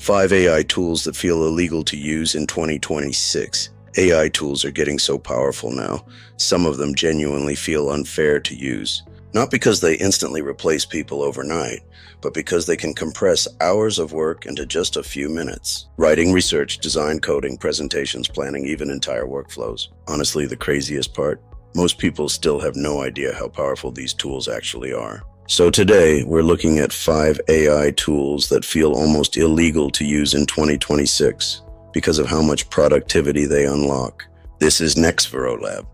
5 AI tools that feel illegal to use in 2026. AI tools are getting so powerful now, some of them genuinely feel unfair to use. Not because they instantly replace people overnight, but because they can compress hours of work into just a few minutes. Writing, research, design, coding, presentations, planning, even entire workflows. Honestly, the craziest part? Most people still have no idea how powerful these tools actually are. So today, we're looking at 5 AI tools that feel almost illegal to use in 2026 because of how much productivity they unlock. This is NexveroLab,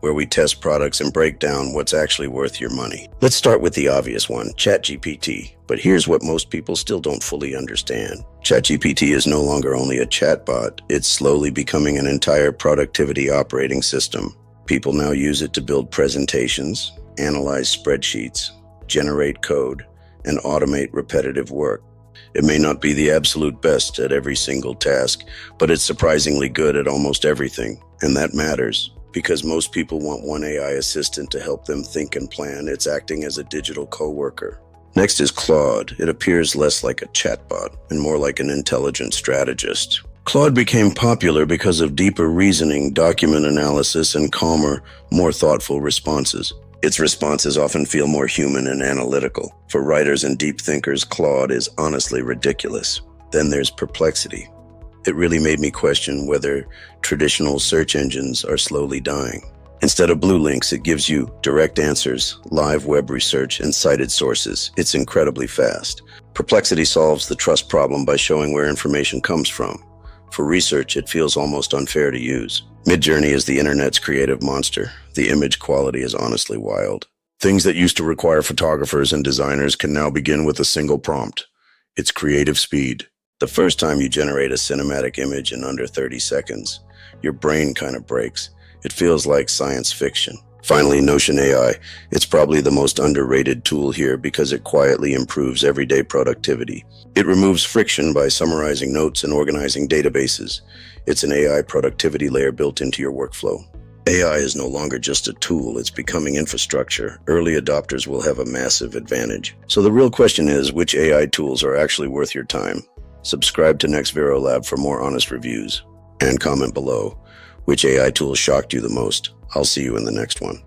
where we test products and break down what's actually worth your money. Let's start with the obvious one, ChatGPT. But here's what most people still don't fully understand. ChatGPT is no longer only a chatbot, it's slowly becoming an entire productivity operating system. People now use it to build presentations, analyze spreadsheets, generate code, and automate repetitive work. It may not be the absolute best at every single task, but it's surprisingly good at almost everything. And that matters, because most people want one AI assistant to help them think and plan. It's acting as a digital coworker. Next is Claude. It appears less like a chatbot and more like an intelligent strategist. Claude became popular because of deeper reasoning, document analysis, and calmer, more thoughtful responses. Its responses often feel more human and analytical. For writers and deep thinkers, Claude is honestly ridiculous. Then there's Perplexity. It really made me question whether traditional search engines are slowly dying. Instead of blue links, it gives you direct answers, live web research, and cited sources. It's incredibly fast. Perplexity solves the trust problem by showing where information comes from. For research, it feels almost unfair to use. Midjourney is the internet's creative monster. The image quality is honestly wild. Things that used to require photographers and designers can now begin with a single prompt. It's creative speed. The first time you generate a cinematic image in under 30 seconds, your brain kind of breaks. It feels like science fiction. Finally, Notion AI. It's probably the most underrated tool here because it quietly improves everyday productivity. It removes friction by summarizing notes and organizing databases. It's an AI productivity layer built into your workflow. AI is no longer just a tool, it's becoming infrastructure. Early adopters will have a massive advantage. So the real question is, which AI tools are actually worth your time? Subscribe to NexveroLab for more honest reviews. And comment below, which AI tool shocked you the most? I'll see you in the next one.